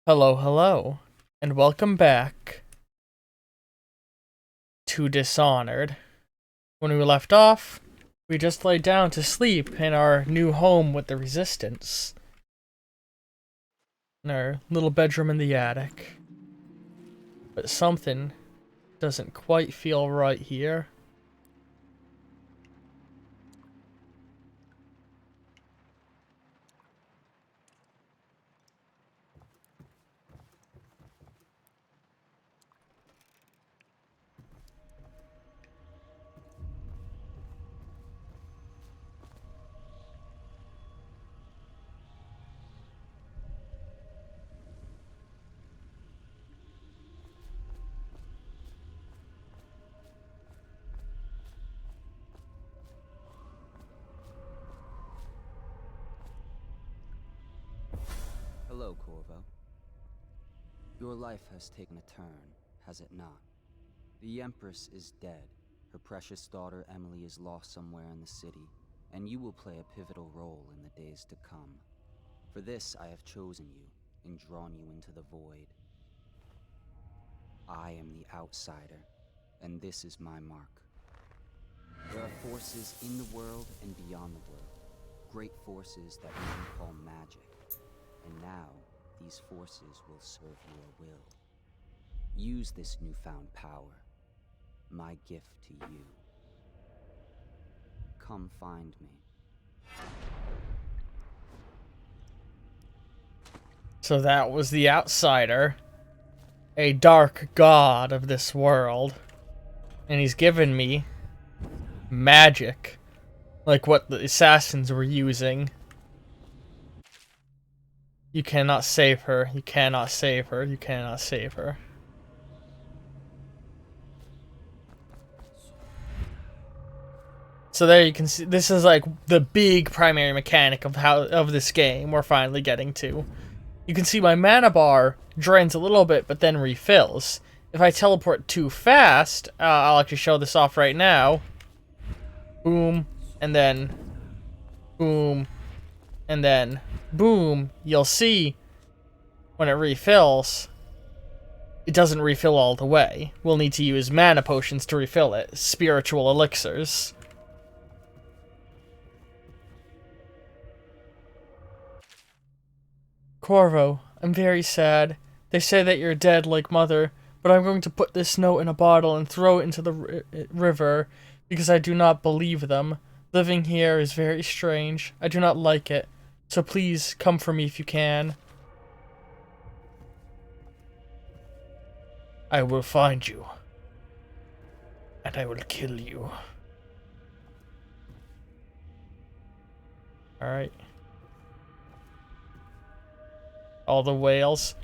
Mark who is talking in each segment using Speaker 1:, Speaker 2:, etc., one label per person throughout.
Speaker 1: Hello, hello, and welcome back to Dishonored. When we left off, we just laid down to sleep in our new home with the Resistance. In our little bedroom in the attic. But something doesn't quite feel right here.
Speaker 2: Hello, Corvo. Your life has taken a turn, has it not? The Empress is dead. Her precious daughter Emily is lost somewhere in the city, and you will play a pivotal role in the days to come. For this, I have chosen you and drawn you into the void. I am the outsider, and this is my mark. There are forces in the world and beyond the world, great forces that men call magic. And now, these forces will serve your will. Use this newfound power, my gift to you. Come find me.
Speaker 1: So that was the Outsider, a dark god of this world. And he's given me magic, like what the assassins were using. You cannot save her. You cannot save her. You cannot save her. So there you can see, this is like the big primary mechanic of this game we're finally getting to. You can see my mana bar drains a little bit, but then refills. If I teleport too fast, I'll actually show this off right now. Boom, and then boom, and then boom. You'll see when it refills, it doesn't refill all the way. We'll need to use mana potions to refill it. Spiritual elixirs. Corvo, I'm very sad. They say that you're dead like Mother, but I'm going to put this note in a bottle and throw it into the river because I do not believe them. Living here is very strange. I do not like it. So please come for me if you can. I will find you. And I will kill you. Alright. All the whales.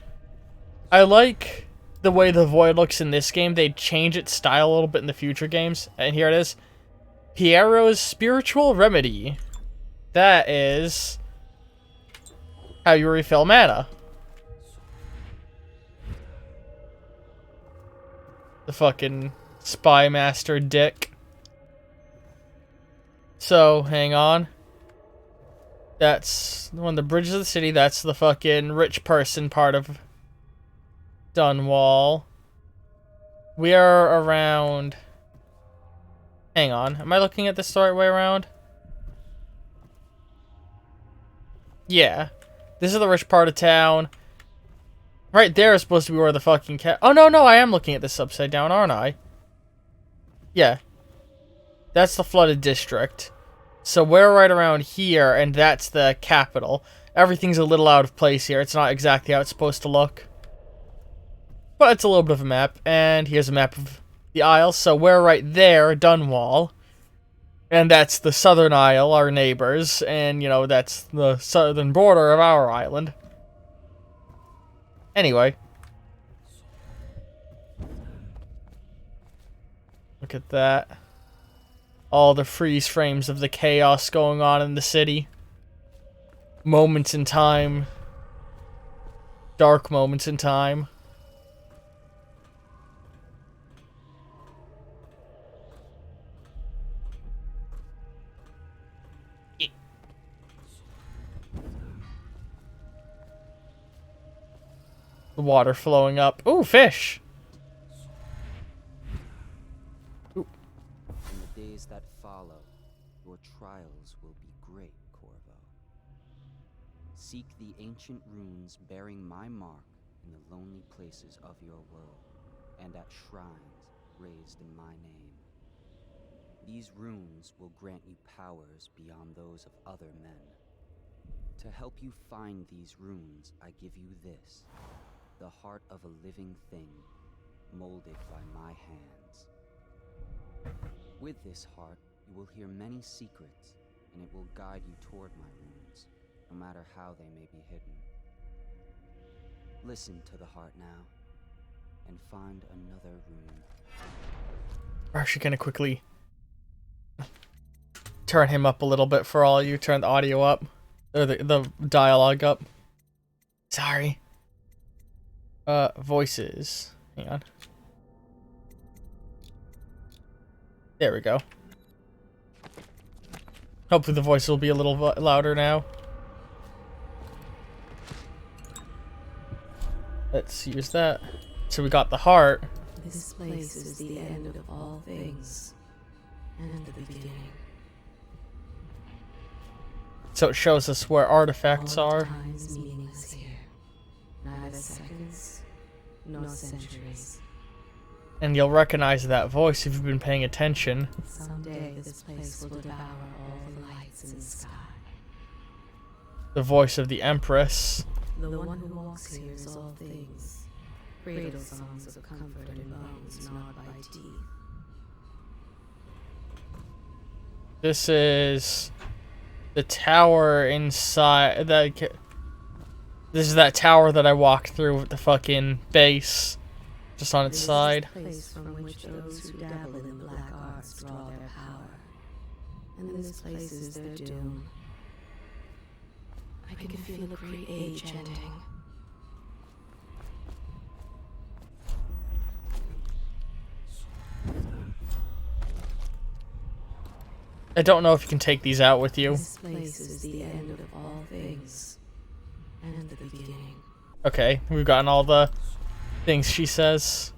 Speaker 1: I like the way the void looks in this game. They change its style a little bit in the future games. And here it is. Piero's Spiritual Remedy. That is how you refill mana. The fucking spy master dick. So, hang on. That's one of the bridges of the city. That's the fucking rich person part of Dunwall. We are around... Hang on. Am I looking at this the right way around? Yeah. This is the rich part of town. Right there is supposed to be where the fucking cat... Oh, no, I am looking at this upside down, aren't I? Yeah. That's the flooded district. So we're right around here, and that's the capital. Everything's a little out of place here. It's not exactly how it's supposed to look. But it's a little bit of a map, and here's a map of the Isles. So we're right there, Dunwall. And that's the Southern Isle, our neighbors, and, you know, that's the southern border of our island. Anyway. Look at that. All the freeze frames of the chaos going on in the city. Moments in time. Dark moments in time. The water flowing up. Ooh, fish!
Speaker 2: In the days that follow, your trials will be great, Corvo. Seek the ancient runes bearing my mark in the lonely places of your world, and at shrines raised in my name. These runes will grant you powers beyond those of other men. To help you find these runes, I give you this, the heart of a living thing, molded by my hands. With this heart, you will hear many secrets, and it will guide you toward my runes, no matter how they may be hidden. Listen to the heart now, and find another rune.
Speaker 1: We're actually gonna quickly turn him up a little bit for all you. Turn the audio up. Or the dialogue up. Sorry. Voices. Hang on. There we go. Hopefully the voice will be a little louder now. Let's use that. So we got the heart.
Speaker 3: This place is the end of all things, and the beginning.
Speaker 1: So it shows us where artifacts
Speaker 3: All
Speaker 1: are.
Speaker 3: time's meaningless here. Neither seconds, nor centuries.
Speaker 1: And you'll recognize that voice if you've been paying attention.
Speaker 3: Someday this place will devour all the lights in the sky.
Speaker 1: The voice of the Empress.
Speaker 3: The one who walks here is all things. Cradle songs of comfort and bones gnawed by teeth.
Speaker 1: This is the tower inside. This is that tower that I walked through with the fucking base. Just on its side.
Speaker 3: This is the place from which those who dabble in black arts draw their power. And this place is their doom. I can feel a great age ending.
Speaker 1: I don't know if you can take these out with you.
Speaker 3: This place is the end of all things, and the beginning.
Speaker 1: Okay, we've gotten all the things she says.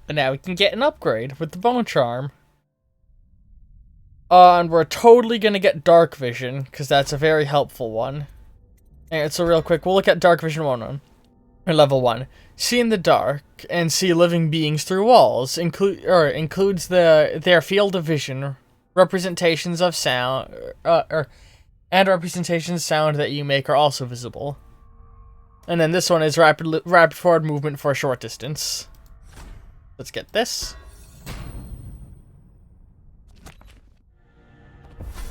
Speaker 1: And now we can get an upgrade with the bone charm. And we're totally gonna get dark vision, because that's a very helpful one. And so real quick, we'll look at dark vision 1, or level 1. See in the dark, and see living beings through walls. Includes their field of vision, representations of sound, and representations of sound that you make are also visible. And then this one is rapid forward movement for a short distance. Let's get this.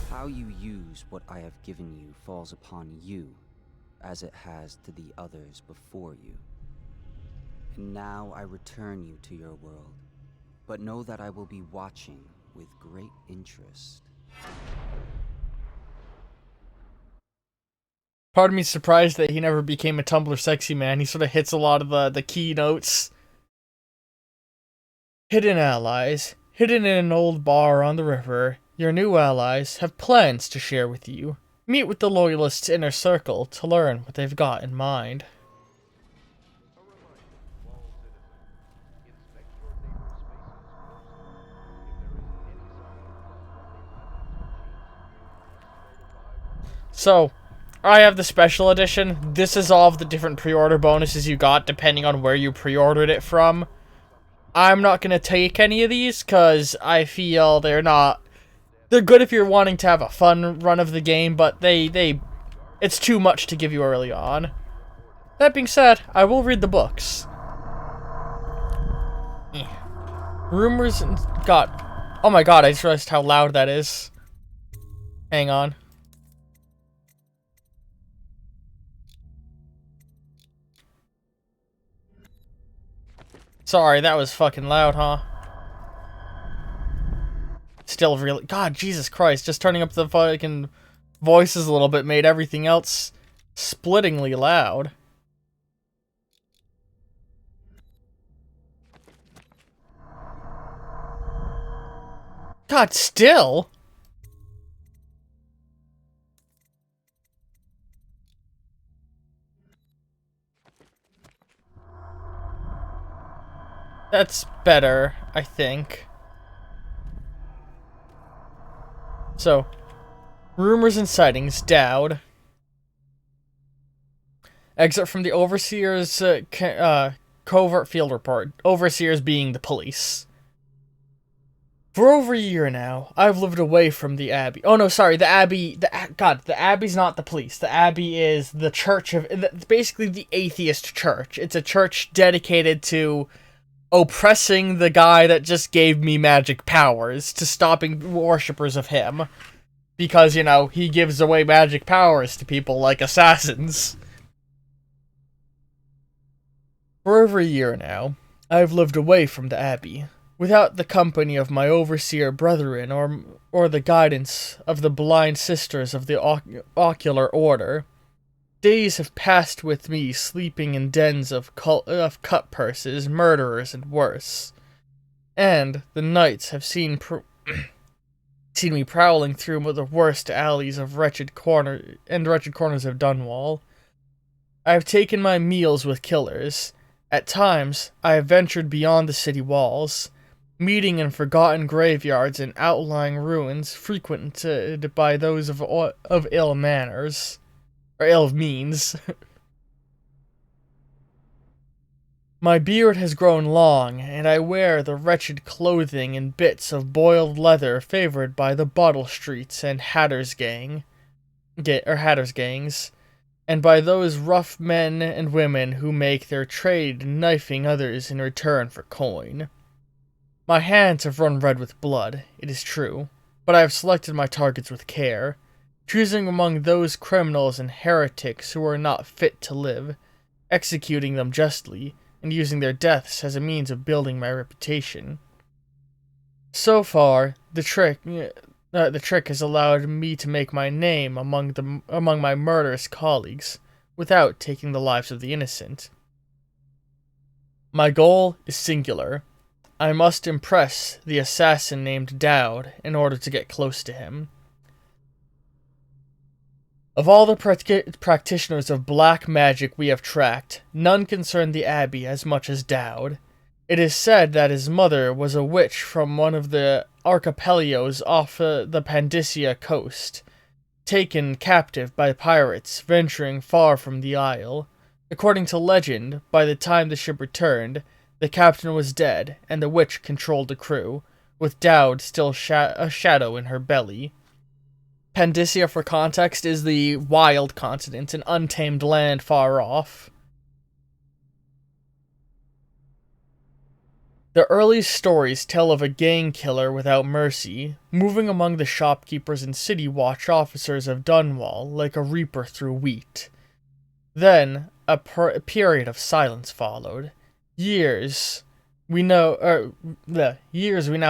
Speaker 2: How you use what I have given you falls upon you, as it has to the others before you. And now I return you to your world, but know that I will be watching with great interest.
Speaker 1: Part of me's surprised that he never became a Tumblr sexy man. He sort of hits a lot of the keynotes. Hidden allies. Hidden in an old bar on the river, your new allies have plans to share with you. Meet with the Loyalists' inner circle to learn what they've got in mind. So, I have the special edition. This is all of the different pre-order bonuses you got depending on where you pre-ordered it from. I'm not going to take any of these because I feel they're good if you're wanting to have a fun run of the game, but it's too much to give you early on. That being said, I will read the books. Rumors and oh my god, I just realized how loud that is. Hang on. Sorry, that was fucking loud, huh? Still really... God, Jesus Christ. Just turning up the fucking voices a little bit made everything else splittingly loud. God, still? That's better, I think. So, rumors and sightings, Dowd. Excerpt from the Overseer's covert field report. Overseers being the police. For over a year now, I've lived away from the Abbey. Oh no, sorry, the Abbey... the Abbey's not the police. The Abbey is the church of... It's basically the atheist church. It's a church dedicated to oppressing the guy that just gave me magic powers, to stopping worshippers of him. Because, you know, he gives away magic powers to people like assassins. For over a year now, I've lived away from the Abbey, without the company of my overseer brethren or the guidance of the blind sisters of the ocular order. Days have passed with me sleeping in dens of cut purses, murderers, and worse. And the nights have seen me prowling through the worst alleys of wretched corners of Dunwall. I have taken my meals with killers. At times, I have ventured beyond the city walls, meeting in forgotten graveyards and outlying ruins frequented by those of ill manners. Or ill means. My beard has grown long, and I wear the wretched clothing and bits of boiled leather favored by the Bottle Streets and Hatters gangs, and by those rough men and women who make their trade knifing others in return for coin. My hands have run red with blood, it is true, but I have selected my targets with care, choosing among those criminals and heretics who are not fit to live, executing them justly, and using their deaths as a means of building my reputation. So far, the trick has allowed me to make my name among my murderous colleagues, without taking the lives of the innocent. My goal is singular. I must impress the assassin named Dowd in order to get close to him. Of all the practitioners of black magic we have tracked, none concern the Abbey as much as Dowd. It is said that his mother was a witch from one of the archipelagos off the Pandysia coast, taken captive by pirates venturing far from the isle. According to legend, by the time the ship returned, the captain was dead and the witch controlled the crew, with Dowd still a shadow in her belly. Pandysia, for context, is the wild continent, an untamed land far off. The earliest stories tell of a gang killer without mercy, moving among the shopkeepers and city watch officers of Dunwall like a reaper through wheat. Then, a period of silence followed. Years we now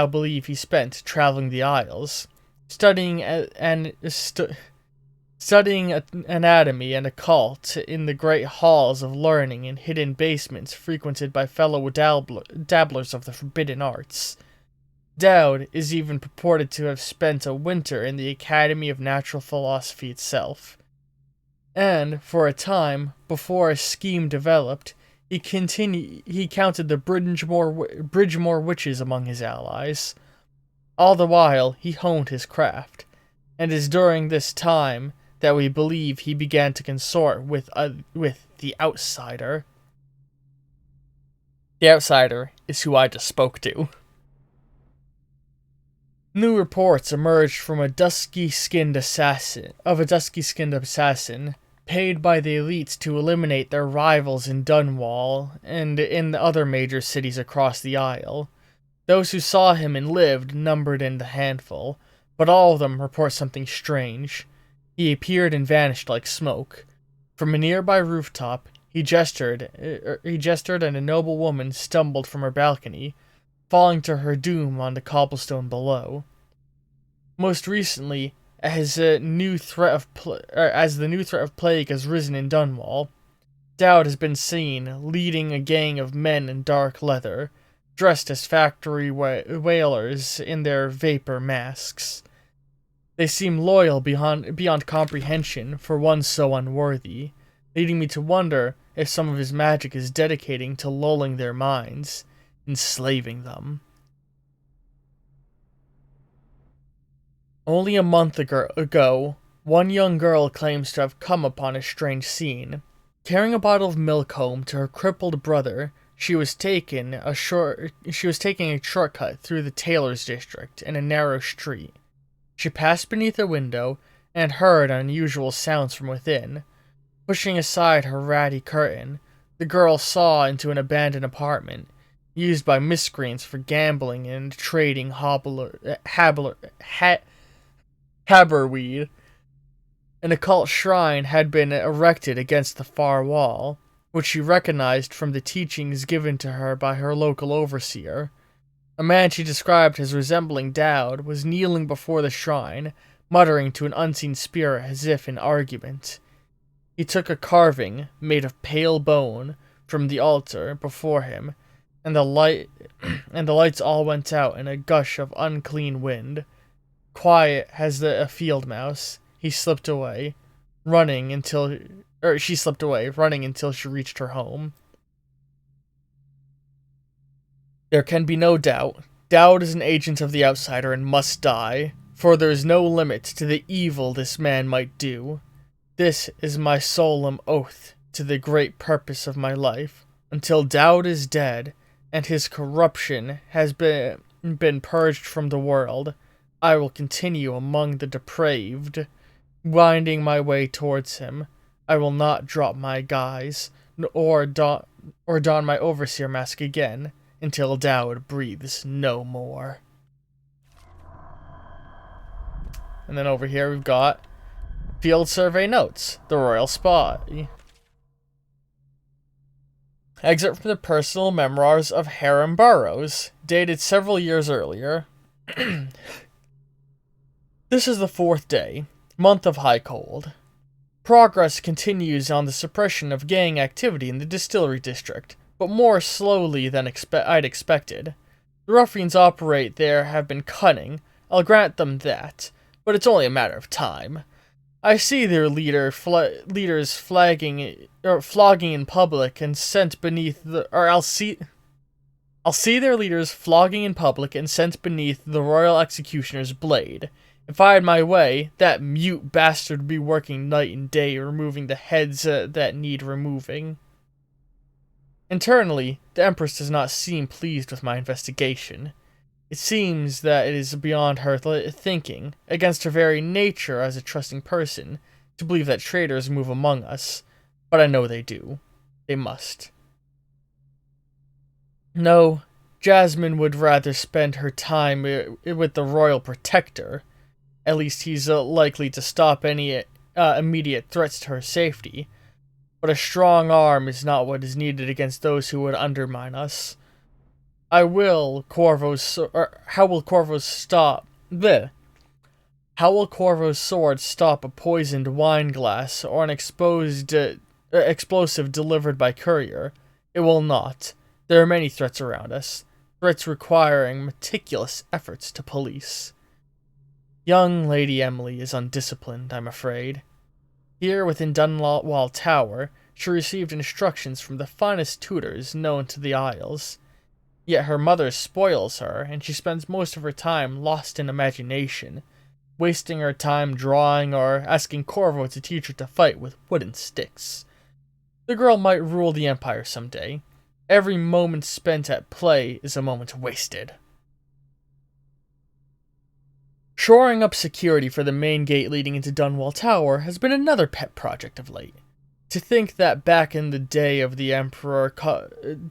Speaker 1: believe he spent traveling the Isles, studying anatomy and occult in the great halls of learning and hidden basements frequented by fellow dabblers of the forbidden arts. Dowd is even purported to have spent a winter in the Academy of Natural Philosophy itself. And, for a time, before a scheme developed, he counted the Bridgemore witches among his allies. All the while, he honed his craft, and it is during this time that we believe he began to consort with the Outsider. The Outsider is who I just spoke to. New reports emerged from a dusky-skinned assassin, paid by the elites to eliminate their rivals in Dunwall and in the other major cities across the Isle. Those who saw him and lived numbered in the handful, but all of them report something strange. He appeared and vanished like smoke. From a nearby rooftop, he gestured, and a noble woman stumbled from her balcony, falling to her doom on the cobblestone below. Most recently, as the new threat of plague has risen in Dunwall, Dowd has been seen leading a gang of men in dark leather, dressed as factory whalers in their vapor masks. They seem loyal beyond comprehension for one so unworthy, leading me to wonder if some of his magic is dedicating to lulling their minds, enslaving them. Only a month ago, one young girl claims to have come upon a strange scene. Carrying a bottle of milk home to her crippled brother, she was taking a shortcut through the tailor's district in a narrow street. She passed beneath a window and heard unusual sounds from within. Pushing aside her ratty curtain, the girl saw into an abandoned apartment, used by miscreants for gambling and trading haberweed. An occult shrine had been erected against the far wall, which she recognized from the teachings given to her by her local overseer. A man she described as resembling Dowd was kneeling before the shrine, muttering to an unseen spirit as if in argument. He took a carving, made of pale bone, from the altar before him, and the lights all went out in a gush of unclean wind. Quiet as a field mouse, she slipped away, running until she reached her home. There can be no doubt. Dowd is an agent of the outsider and must die, for there is no limit to the evil this man might do. This is my solemn oath to the great purpose of my life. Until Dowd is dead, and his corruption has been purged from the world, I will continue among the depraved, winding my way towards him. I will not drop my guise, or don my overseer mask again, until Dowd breathes no more. And then over here we've got Field Survey Notes, The Royal Spy. Excerpt from the personal memoirs of Harem Burrows, dated several years earlier. This is the 4th day, month of high cold. Progress continues on the suppression of gang activity in the distillery district, but more slowly than I'd expected. The ruffians operate there have been cunning, I'll grant them that, but it's only a matter of time. I see their leaders flogging in public and sent beneath the I'll see their leaders flogging in public and sent beneath the royal executioner's blade. If I had my way, that mute bastard would be working night and day removing the heads that need removing. Internally, the Empress does not seem pleased with my investigation. It seems that it is beyond her thinking, against her very nature as a trusting person, to believe that traitors move among us. But I know they do. They must. No, Jasmine would rather spend her time with the Royal Protector. At least he's likely to stop any immediate threats to her safety. But a strong arm is not what is needed against those who would undermine us. How will Corvo's sword stop a poisoned wine glass or an explosive delivered by courier? It will not. There are many threats around us, threats requiring meticulous efforts to police. Young Lady Emily is undisciplined, I'm afraid. Here within Dunwall Tower, she received instructions from the finest tutors known to the Isles. Yet her mother spoils her, and she spends most of her time lost in imagination, wasting her time drawing or asking Corvo to teach her to fight with wooden sticks. The girl might rule the Empire someday. Every moment spent at play is a moment wasted. Shoring up security for the main gate leading into Dunwall Tower has been another pet project of late. To think that back in the day of the Emperor Caldwin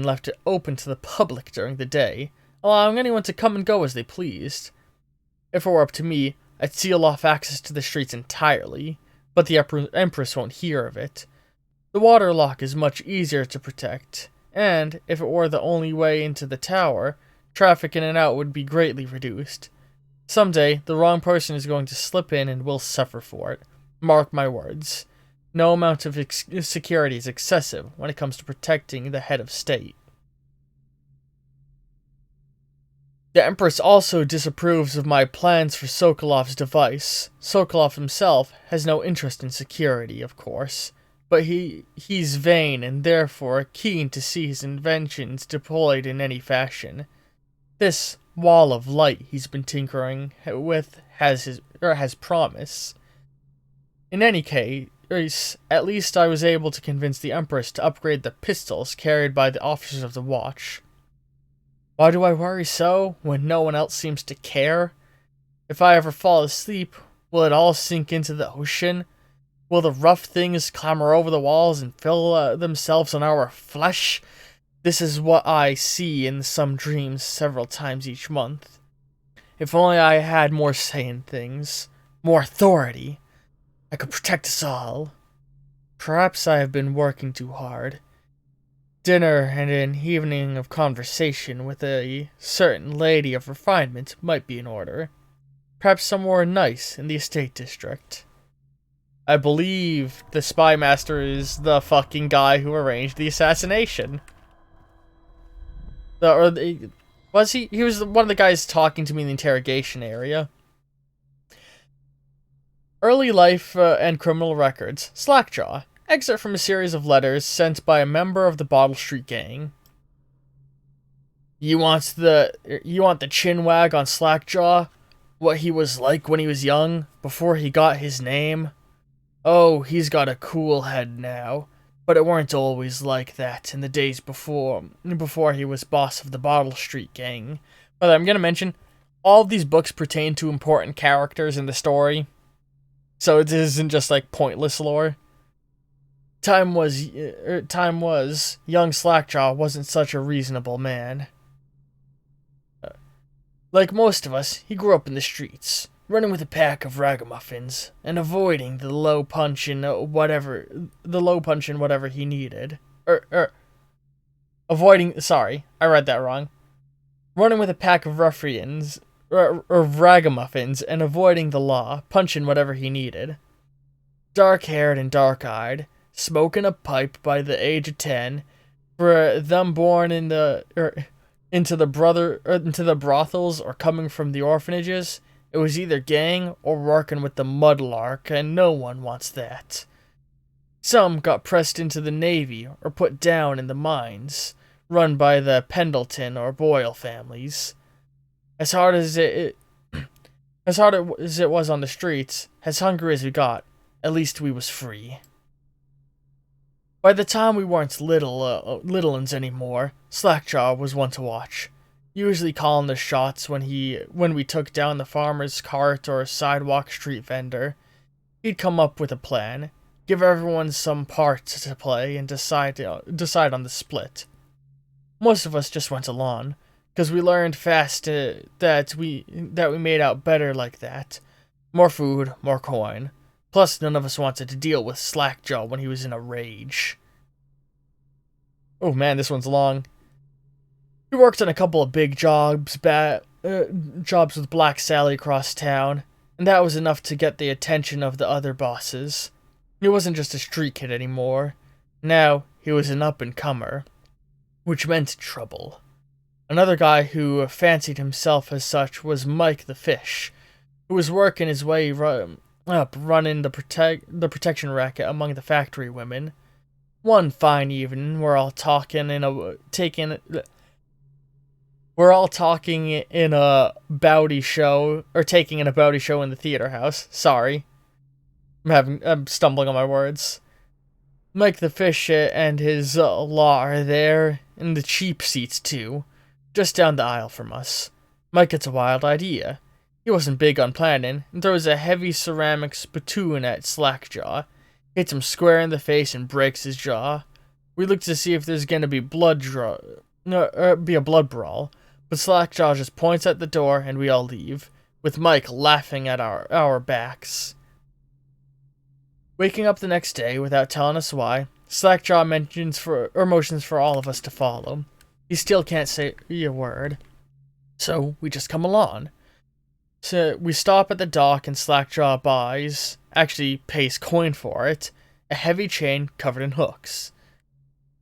Speaker 1: left it open to the public during the day, allowing anyone to come and go as they pleased. If it were up to me, I'd seal off access to the streets entirely, but the Empress won't hear of it. The water lock is much easier to protect, and if it were the only way into the tower, traffic in and out would be greatly reduced. Someday, the wrong person is going to slip in and will suffer for it. Mark my words. No amount of security is excessive when it comes to protecting the head of state. The Empress also disapproves of my plans for Sokolov's device. Sokolov himself has no interest in security, of course, but he's vain and therefore keen to see his inventions deployed in any fashion. This wall of light he's been tinkering with has promise. In any case, at least I was able to convince the Empress to upgrade the pistols carried by the officers of the watch. Why do I worry so, when no one else seems to care? If I ever fall asleep, will it all sink into the ocean? Will the rough things clamber over the walls and fill themselves on our flesh? This is what I see in some dreams several times each month. If only I had more say in things, more authority, I could protect us all. Perhaps I have been working too hard. Dinner and an evening of conversation with a certain lady of refinement might be in order. Perhaps somewhere nice in the estate district. I believe the spy master is the fucking guy who arranged the assassination. Was he? He was one of the guys talking to me in the interrogation area. Early life and criminal records. Slackjaw. Excerpt from a series of letters sent by a member of the Bottle Street Gang. You want the chinwag on Slackjaw? What he was like when he was young, before he got his name? Oh, he's got a cool head now, but it weren't always like that in the days before he was boss of the Bottle Street Gang. But I'm gonna mention, all of these books pertain to important characters in the story, so it isn't just like pointless lore. Time was, young Slackjaw wasn't such a reasonable man. Like most of us, he grew up in the streets, running with a pack of ragamuffins, and avoiding the low punch in whatever he needed. Sorry, I read that wrong. Running with a pack of ruffians, or ragamuffins, and avoiding the law, punching whatever he needed. Dark-haired and dark-eyed, smoking a pipe by the age of 10, for them born into the brothels or coming from the orphanages, it was either gang or working with the mudlark, and no one wants that. Some got pressed into the Navy or put down in the mines, run by the Pendleton or Boyle families. As hard as it was on the streets, as hungry as we got, at least we was free. By the time we weren't little uns anymore, Slackjaw was one to watch, usually calling the shots when we took down the farmer's cart or sidewalk street vendor. He'd come up with a plan, give everyone some part to play, and decide on the split. Most of us just went along, because we learned fast that we made out better like that. More food, more coin. Plus, none of us wanted to deal with Slackjaw when he was in a rage. Oh man, this one's long. He worked on a couple of big jobs with Black Sally across town, and that was enough to get the attention of the other bosses. He wasn't just a street kid anymore. Now, he was an up-and-comer, which meant trouble. Another guy who fancied himself as such was Mike the Fish, who was working his way up running the protection racket among the factory women. One fine evening, we're all talking in a Bowdy show, or taking in a Bowdy show in the theater house. Sorry. I'm stumbling on my words. Mike the Fish and his law are there, in the cheap seats too, just down the aisle from us. Mike gets a wild idea. He wasn't big on planning, and throws a heavy ceramic spittoon at Slackjaw, hits him square in the face and breaks his jaw. We look to see if there's gonna be a blood brawl, but Slackjaw just points at the door and we all leave, with Mike laughing at our backs. Waking up the next day without telling us why, Slackjaw motions for all of us to follow. He still can't say a word. So we just come along. So we stop at the dock and Slackjaw pays coin for it, a heavy chain covered in hooks.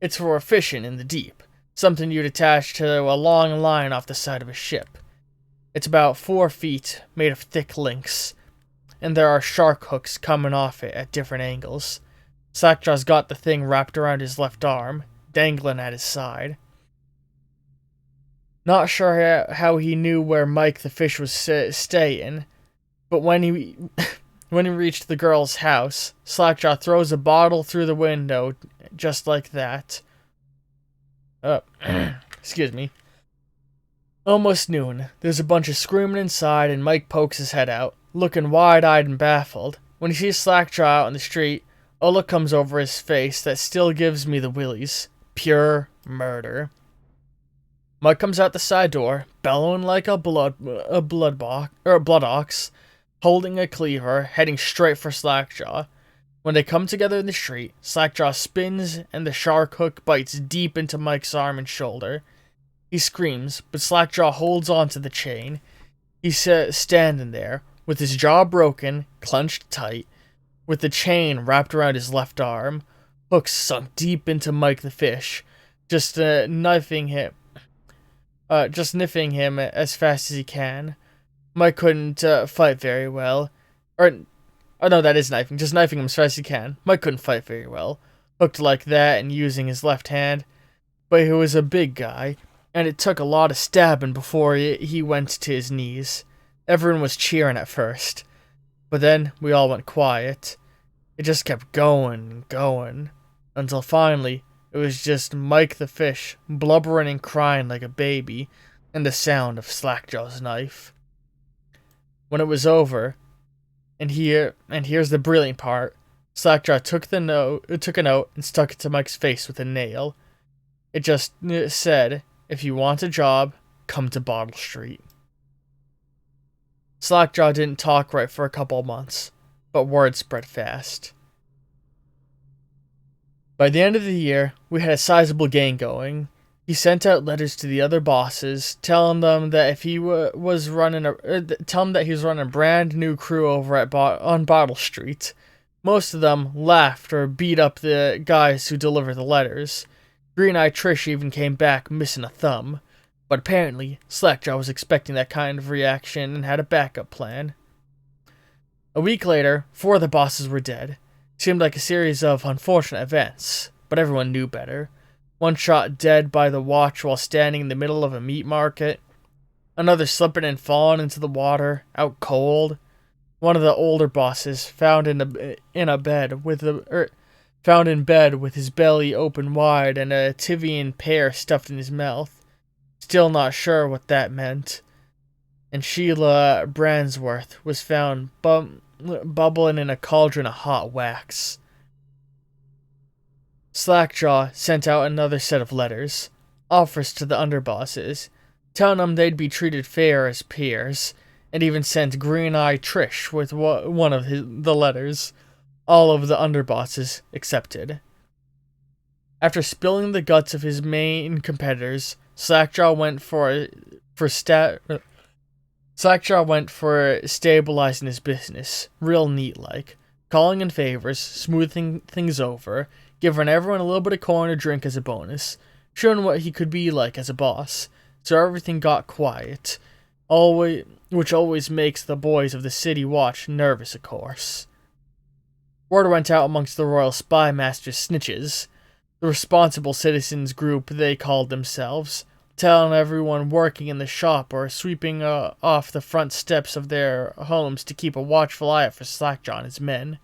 Speaker 1: It's for fishing in the deep, something you'd attach to a long line off the side of a ship. It's about 4 feet, made of thick links, and there are shark hooks coming off it at different angles. Slackjaw's got the thing wrapped around his left arm, dangling at his side. Not sure how he knew where Mike the fish was staying, but when he reached the girl's house, Slackjaw throws a bottle through the window, just like that. Excuse me. Almost noon. There's a bunch of screaming inside, and Mike pokes his head out, looking wide-eyed and baffled. When he sees Slackjaw out in the street, a look comes over his face that still gives me the willies. Pure murder. Mike comes out the side door, bellowing like a blood ox, holding a cleaver, heading straight for Slackjaw. When they come together in the street, Slackjaw spins and the shark hook bites deep into Mike's arm and shoulder. He screams, but Slackjaw holds on to the chain. He's standing there, with his jaw broken, clenched tight, with the chain wrapped around his left arm, hooks sunk deep into Mike the fish, just nipping him as fast as he can. Mike couldn't fight very well. No, that is knifing. Just knifing him as fast as he can. Mike couldn't fight very well. Hooked like that and using his left hand. But he was a big guy, and it took a lot of stabbing before he went to his knees. Everyone was cheering at first. But then we all went quiet. It just kept going and going. Until finally, it was just Mike the fish, blubbering and crying like a baby, and the sound of Slackjaw's knife. When it was over, and here's the brilliant part, Slackjaw took a note and stuck it to Mike's face with a nail. It just said, "If you want a job, come to Bottle Street." Slackjaw didn't talk right for a couple months, but word spread fast. By the end of the year, we had a sizable gang going. He sent out letters to the other bosses, telling them that if he was running a brand new crew over on Bottle Street. Most of them laughed or beat up the guys who delivered the letters. Green-Eyed Trish even came back missing a thumb, but apparently Slackjaw was expecting that kind of reaction and had a backup plan. A week later, 4 of the bosses were dead. Seemed like a series of unfortunate events, but everyone knew better. One shot dead by the watch while standing in the middle of a meat market. Another slipping and falling into the water, out cold. One of the older bosses found in bed with his belly open wide and a Tivian pear stuffed in his mouth. Still not sure what that meant. And Sheila Bransworth was found bubbling in a cauldron of hot wax. Slackjaw sent out another set of letters, offers to the underbosses, telling them they'd be treated fair as peers, and even sent Green-Eyed Trish with one of the letters. All of the underbosses accepted. After spilling the guts of his main competitors, Slackjaw went for stabilizing his business, real neat-like, calling in favors, smoothing things over, giving everyone a little bit of corn or drink as a bonus, showing what he could be like as a boss, so everything got quiet, which always makes the boys of the City Watch nervous, of course. Word went out amongst the Royal Spy Master's snitches, the responsible citizens group they called themselves, telling everyone working in the shop or sweeping off the front steps of their homes to keep a watchful eye out for Slackjaw and his men,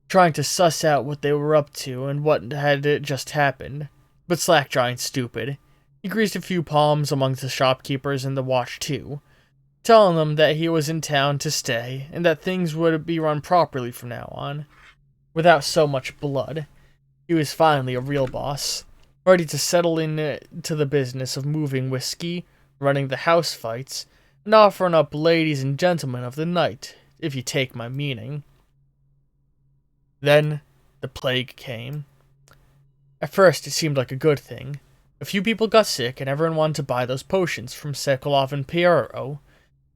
Speaker 1: trying to suss out what they were up to and what had just happened. But Slackjaw ain't stupid. He greased a few palms amongst the shopkeepers and the watch too, telling them that he was in town to stay and that things would be run properly from now on, without so much blood. He was finally a real boss, ready to settle into the business of moving whiskey, running the house fights, and offering up ladies and gentlemen of the night, if you take my meaning. Then the plague came. At first, it seemed like a good thing. A few people got sick, and everyone wanted to buy those potions from Sokolov and Pierro.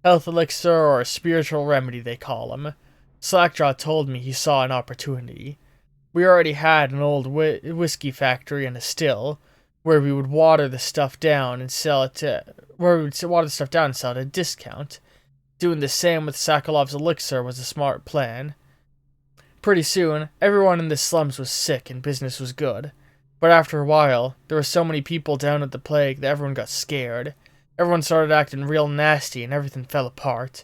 Speaker 1: Health elixir, or a spiritual remedy, they call them. Slackjaw told me he saw an opportunity. We already had an old whiskey factory and a still, where we would water the stuff down and sell it at a discount. Doing the same with Sokolov's elixir was a smart plan. Pretty soon, everyone in the slums was sick and business was good. But after a while, there were so many people down at the plague that everyone got scared. Everyone started acting real nasty and everything fell apart.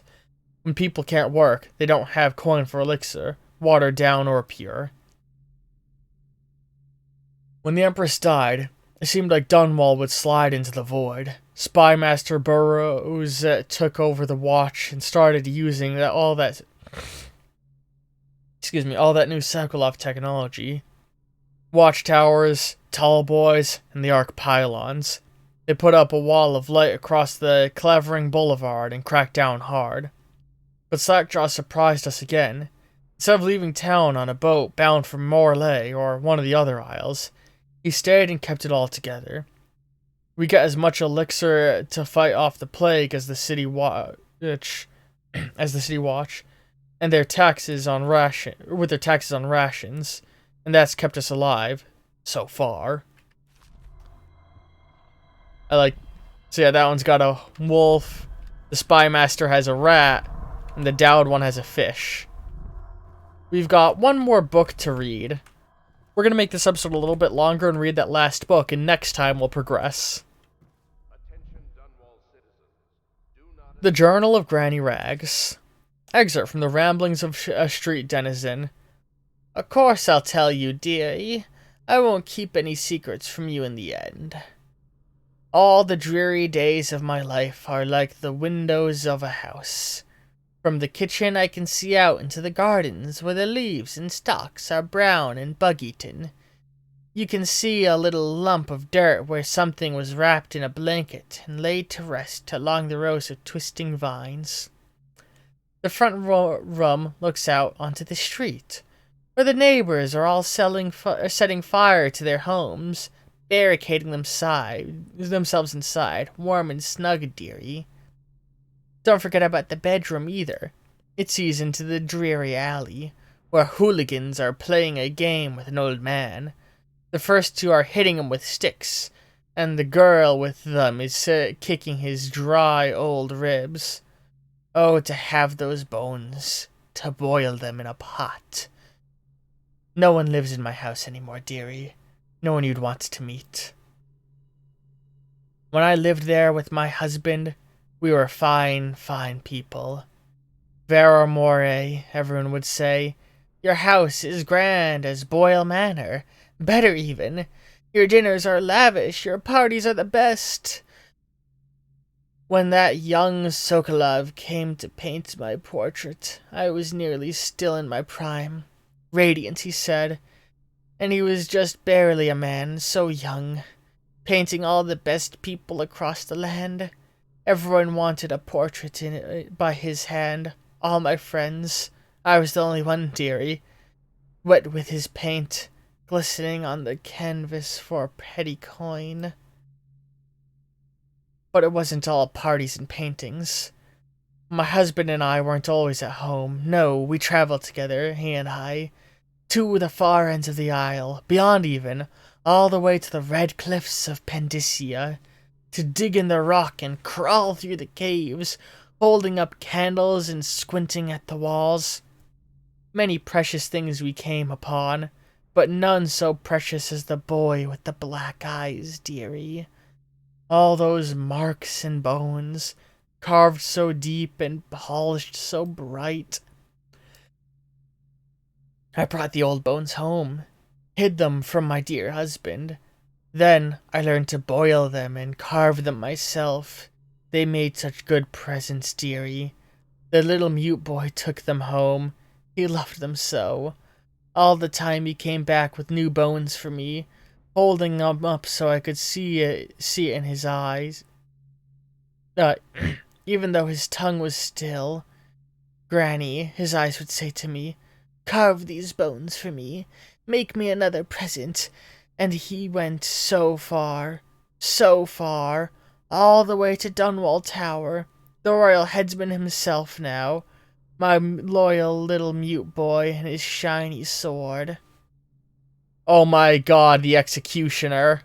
Speaker 1: When people can't work, they don't have coin for elixir, watered down or pure. When the Empress died, it seemed like Dunwall would slide into the void. Spymaster Burroughs took over the watch and started using all that new Sokolov technology. Watchtowers, tall boys, and the arc pylons. They put up a wall of light across the Clavering Boulevard and cracked down hard. But Slackjaw surprised us again. Instead of leaving town on a boat bound for Morlaix or one of the other isles, he stayed and kept it all together. We get as much elixir to fight off the plague as the city watch, and their taxes on rations, and that's kept us alive so far. So yeah, that one's got a wolf, the Spymaster has a rat, and the Dowd one has a fish. We've got one more book to read. We're going to make this episode a little bit longer and read that last book, and next time we'll progress. The Journal of Granny Rags. Excerpt from the Ramblings of a Street Denizen. Of course I'll tell you, dearie. I won't keep any secrets from you in the end. All the dreary days of my life are like the windows of a house. From the kitchen I can see out into the gardens where the leaves and stalks are brown and bug-eaten. You can see a little lump of dirt where something was wrapped in a blanket and laid to rest along the rows of twisting vines. The front room looks out onto the street, where the neighbors are all setting fire to their homes, barricading themselves inside, warm and snug, dearie. Don't forget about the bedroom either. It sees into the dreary alley, where hooligans are playing a game with an old man. The first two are hitting him with sticks, and the girl with them is kicking his dry old ribs. Oh, to have those bones, to boil them in a pot. No one lives in my house anymore, dearie. No one you'd want to meet. When I lived there with my husband, we were fine, fine people. Ver more, everyone would say. Your house is grand as Boyle Manor. Better even. Your dinners are lavish, your parties are the best. When that young Sokolov came to paint my portrait, I was nearly still in my prime. Radiant, he said. And he was just barely a man, so young. Painting all the best people across the land. Everyone wanted a portrait by his hand. All my friends. I was the only one, dearie. Wet with his paint, glistening on the canvas for a petty coin. But it wasn't all parties and paintings. My husband and I weren't always at home. No, we traveled together, he and I, to the far ends of the isle, beyond even, all the way to the red cliffs of Pandysia, to dig in the rock and crawl through the caves, holding up candles and squinting at the walls. Many precious things we came upon, but none so precious as the boy with the black eyes, dearie. All those marks and bones, carved so deep and polished so bright. I brought the old bones home, hid them from my dear husband. Then I learned to boil them and carve them myself. They made such good presents, dearie. The little mute boy took them home. He loved them so. All the time he came back with new bones for me, holding them up so I could see it in his eyes. Even though his tongue was still. Granny, his eyes would say to me, Carve these bones for me. Make me another present. And he went so far, all the way to Dunwall Tower, the royal headsman himself now, my loyal little mute boy and his shiny sword. Oh my god, the Executioner.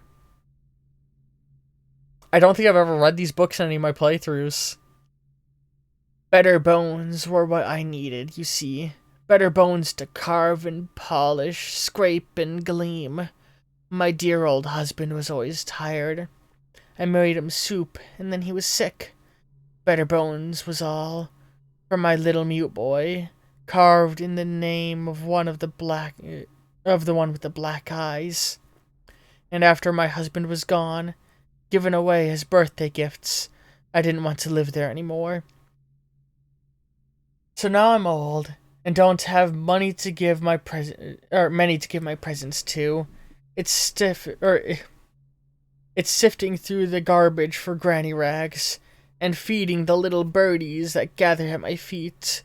Speaker 1: I don't think I've ever read these books in any of my playthroughs. Better bones were what I needed, you see. Better bones to carve and polish, scrape and gleam. My dear old husband was always tired. I made him soup, and then he was sick. Better bones was all. For my little mute boy, carved in the name of the one with the black eyes. And after my husband was gone, given away as birthday gifts, I didn't want to live there anymore. So now I'm old, and don't have money to give my many to give my presents to. It's sifting through the garbage for granny rags, and feeding the little birdies that gather at my feet.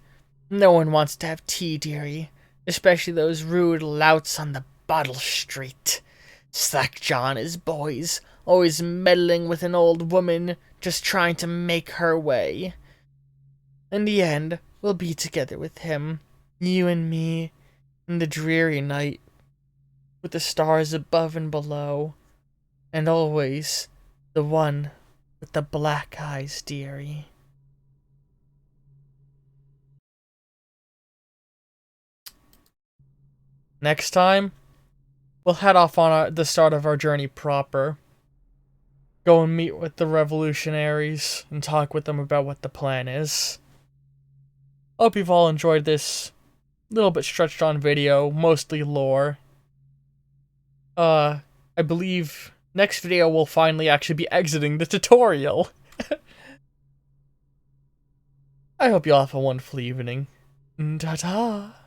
Speaker 1: No one wants to have tea, dearie, especially those rude louts on the bottle street. Slackjaw and his boys, always meddling with an old woman, just trying to make her way. In the end, we'll be together with him, you and me, in the dreary night, with the stars above and below, and always the one with the black eyes, dearie. Next time, we'll head off on the start of our journey proper. Go and meet with the revolutionaries and talk with them about what the plan is. Hope you've all enjoyed this little bit stretched on video, mostly lore. I believe next video we'll finally actually be exiting the tutorial. I hope you all have a wonderful evening. Ta-ta!